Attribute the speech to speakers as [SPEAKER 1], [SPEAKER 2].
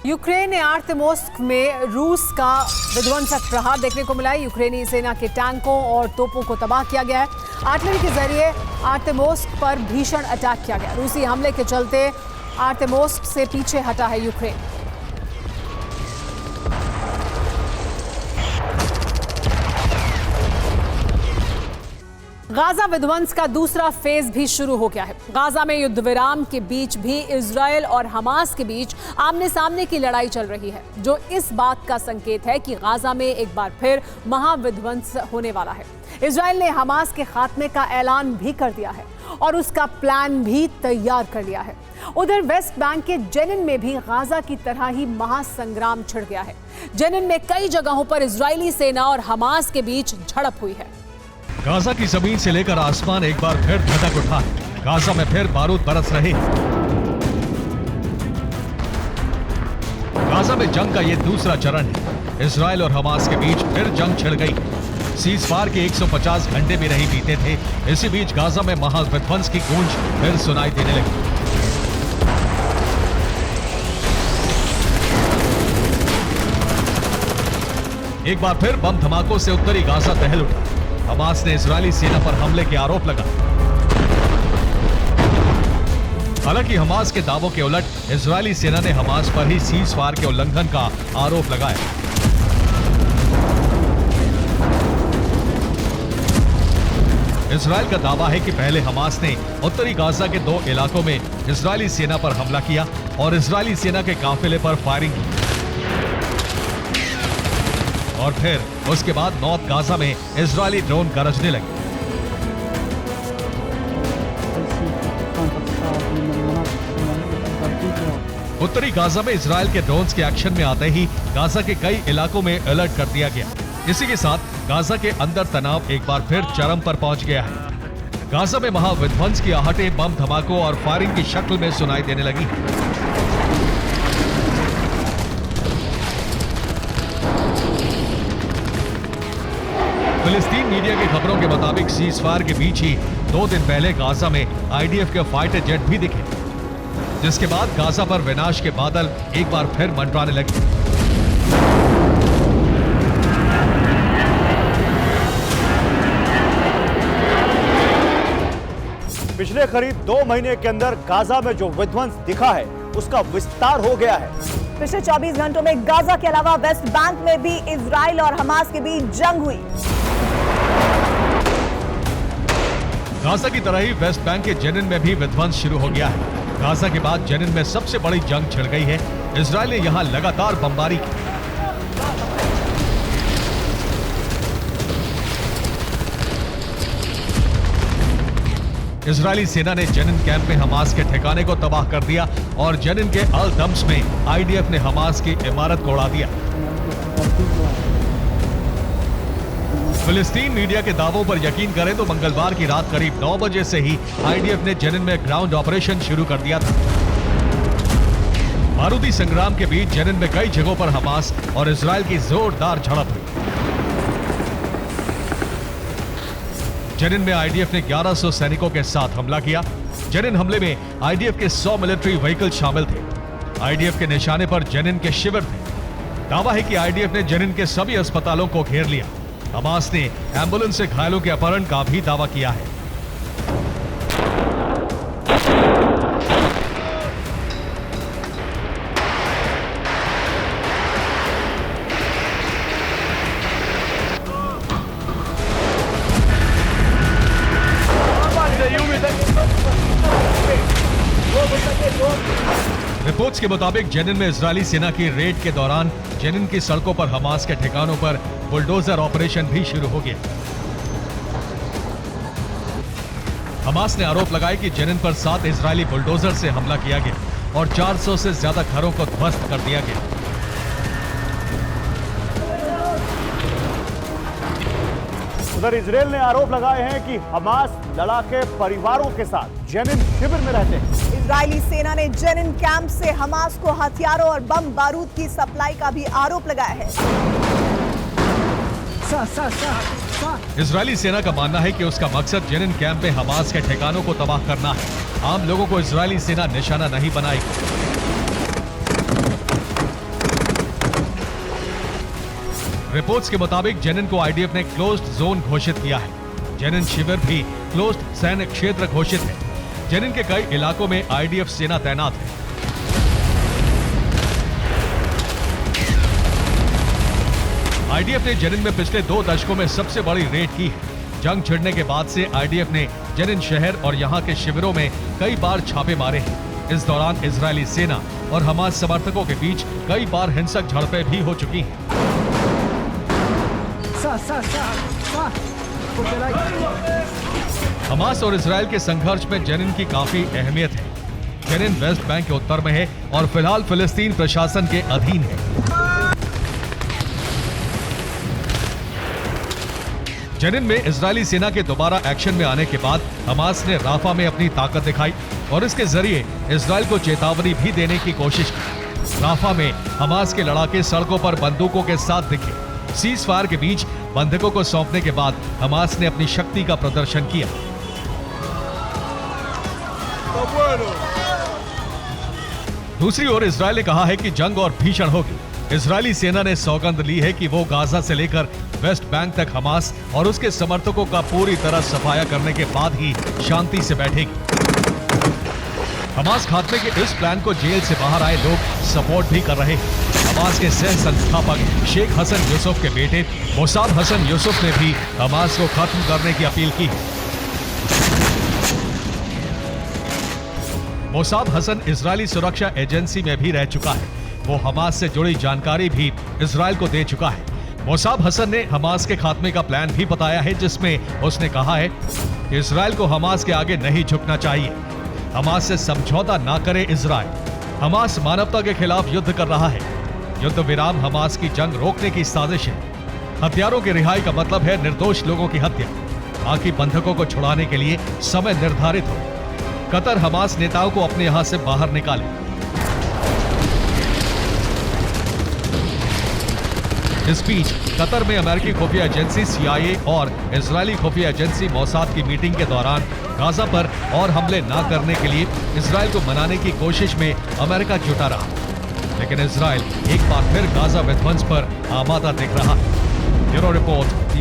[SPEAKER 1] Ukraine आर्तेमोस्क में रूस का विध्वंसक प्रहार देखने को मिला है। यूक्रेनी सेना के टैंकों और तोपों को तबाह किया गया है। आर्टिलरी के जरिए आर्तेमोस्क पर भीषण अटैक किया गया। रूसी हमले के चलते आर्तेमोस्क से पीछे हटा है यूक्रेन। गाजा विध्वंस का दूसरा फेज भी शुरू हो गया है। गाजा में युद्ध विराम के बीच भी इजरायल और हमास के बीच आमने सामने की लड़ाई चल रही है, जो इस बात का संकेत है कि गाजा में एक बार फिर महाविध्वंस होने वाला है। इजरायल ने हमास के खात्मे का ऐलान भी कर दिया है और उसका प्लान भी तैयार कर लिया है। उधर वेस्ट बैंक के जेनिन में भी गाजा की तरह ही महासंग्राम छिड़ गया है। जेनिन में कई जगहों पर इजरायली सेना और हमास के बीच झड़प हुई है।
[SPEAKER 2] गाजा की जमीन से लेकर आसमान एक बार फिर धधक उठा है। गाजा में फिर बारूद बरस रहे। गाजा में जंग का ये दूसरा चरण है। इजरायल और हमास के बीच फिर जंग छिड़ गई। सीज़फायर के 150 घंटे भी नहीं बीते थे। इसी बीच गाजा में महाविध्वंस की गूंज फिर सुनाई देने लगी। एक बार फिर बम धमाकों से उत्तरी गाजा दहल उठा। हमास ने इजरायली सेना पर हमले के आरोप लगाए। हालांकि हमास के दावों के उलट इजरायली सेना ने हमास पर ही सीज़फायर के उल्लंघन का आरोप लगाया। इजरायल का दावा है कि पहले हमास ने उत्तरी गाजा के 2 इलाकों में इजरायली सेना पर हमला किया और इजरायली सेना के काफिले पर फायरिंग की और फिर उसके बाद नॉर्थ गाजा में इजरायली ड्रोन गरजने लगे। उत्तरी गाजा में इजरायल के ड्रोन्स के एक्शन में आते ही गाजा के कई इलाकों में अलर्ट कर दिया गया। इसी के साथ गाजा के अंदर तनाव एक बार फिर चरम पर पहुंच गया है। गाजा में महाविध्वंस की आहटें बम धमाकों और फायरिंग की शक्ल में सुनाई देने लगी। फिलिस्तीन मीडिया की खबरों के मुताबिक सीज़फायर के बीच ही 2 दिन पहले गाजा में आईडीएफ के फाइटर जेट भी दिखे, जिसके बाद गाजा पर विनाश के बादल एक बार फिर मंडराने लगे।
[SPEAKER 3] पिछले करीब 2 महीने के अंदर गाजा में जो विध्वंस दिखा है उसका विस्तार हो गया है।
[SPEAKER 4] पिछले 24 घंटों में गाजा के अलावा वेस्ट बैंक में भी इजराइल और हमास के बीच जंग हुई।
[SPEAKER 2] गाजा की तरह ही वेस्ट बैंक के जेनिन में भी विध्वंस शुरू हो गया है। गाजा के बाद जेनिन में सबसे बड़ी जंग छिड़ गई है। इजरायल ने यहां लगातार बमबारी की। इजरायली सेना ने जेनिन कैंप में हमास के ठिकाने को तबाह कर दिया और जेनिन के अल दम्स में आईडीएफ ने हमास की इमारत को उड़ा दिया। फिलिस्तीन मीडिया के दावों पर यकीन करें तो मंगलवार की रात करीब 9 बजे से ही आईडीएफ ने जेनिन में ग्राउंड ऑपरेशन शुरू कर दिया था। बारूदी संग्राम के बीच जेनिन में कई जगहों पर हमास और इजरायल की जोरदार झड़प हुई। जेनिन में आईडीएफ ने 1100 सैनिकों के साथ हमला किया। जेनिन हमले में आईडीएफ के 100 मिलिट्री व्हीकल शामिल थे। आईडीएफ के निशाने पर जेनिन के शिविर थे। दावा है कि आईडीएफ ने जेनिन के सभी अस्पतालों को घेर लिया। हमास ने एम्बुलेंस से घायलों के अपहरण का भी दावा किया है। रिपोर्ट्स के मुताबिक जेनिन में इजरायली सेना की रेड के दौरान जेनिन की सड़कों पर हमास के ठिकानों पर बुलडोजर ऑपरेशन भी शुरू हो गया। हमास ने आरोप लगाया कि जेनिन पर 7 इजरायली बुलडोजर से हमला किया गया और 400 से ज्यादा घरों को ध्वस्त कर दिया गया।
[SPEAKER 3] उधर इजरायल ने आरोप लगाए हैं कि हमास लड़ाके परिवारों के साथ जेनिन शिविर में रहते हैं।
[SPEAKER 4] इजरायली सेना ने जेनिन कैंप से हमास को हथियारों और बम बारूद की सप्लाई का भी आरोप लगाया है।
[SPEAKER 2] इजरायली सेना का मानना है कि उसका मकसद जेनिन कैंप में हमास के ठिकानों को तबाह करना है। आम लोगों को इजरायली सेना निशाना नहीं बनाएगी। रिपोर्ट्स के मुताबिक जेनिन को आईडीएफ ने क्लोज्ड जोन घोषित किया है। जेनिन शिविर भी क्लोज्ड सैन्य क्षेत्र घोषित है। जेनिन के कई इलाकों में आईडीएफ सेना तैनात है। आईडीएफ ने जेनिन में पिछले 2 दशकों में सबसे बड़ी रेड की है। जंग छिड़ने के बाद से आईडीएफ ने जेनिन शहर और यहां के शिविरों में कई बार छापे मारे हैं। इस दौरान इजरायली सेना और हमास समर्थकों के बीच कई बार हिंसक झड़पें भी हो चुकी हैं। हमास और इजरायल के संघर्ष में जेनिन की काफी अहमियत है। जेनिन वेस्ट बैंक के उत्तर में है और फिलहाल फिलिस्तीन प्रशासन के अधीन है। जेनिन में इजरायली सेना के दोबारा एक्शन में आने के बाद हमास ने राफा में अपनी ताकत दिखाई और इसके जरिए इजरायल को चेतावनी भी देने की कोशिश की। राफा में हमास के लड़ाके सड़कों पर बंदूकों के साथ दिखे। सीज फायर के बीच बंधकों को सौंपने के बाद हमास ने अपनी शक्ति का प्रदर्शन किया। दूसरी ओर इजरायल ने कहा है कि जंग और भीषण होगी। इजरायली सेना ने सौगंध ली है कि वो गाजा से लेकर वेस्ट बैंक तक हमास और उसके समर्थकों का पूरी तरह सफाया करने के बाद ही शांति से बैठेगी। हमास खात्मे के इस प्लान को जेल से बाहर आए लोग सपोर्ट भी कर रहे हैं। हमास के सह संस्थापक शेख हसन यूसुफ के बेटे मोसाद हसन यूसुफ ने भी हमास को खत्म करने की अपील की। मोसाद हसन इजरायली सुरक्षा एजेंसी में भी रह चुका है। वो हमास से जुड़ी जानकारी भी इजरायल को दे चुका है। मोसाद हसन ने हमास के खात्मे का प्लान भी बताया है, जिसमें उसने कहा है कि इजरायल को हमास के आगे नहीं झुकना चाहिए। हमास से समझौता ना करे इजरायल। हमास मानवता के खिलाफ युद्ध कर रहा है। युद्ध विराम हमास की जंग रोकने की साजिश है। हथियारों की रिहाई का मतलब है निर्दोष लोगों की हत्या। बाकी बंधकों को छुड़ाने के लिए समय निर्धारित हो। कतर हमास नेताओं को अपने यहां से बाहर निकाले। इस बीच कतर में अमेरिकी खुफिया एजेंसी CIA और इजरायली खुफिया एजेंसी मोसाद की मीटिंग के दौरान गाजा पर और हमले न करने के लिए इजरायल को मनाने की कोशिश में अमेरिका जुटा रहा, लेकिन इजरायल एक बार फिर गाजा विध्वंस पर आमादा दिख रहा है। Bureau report.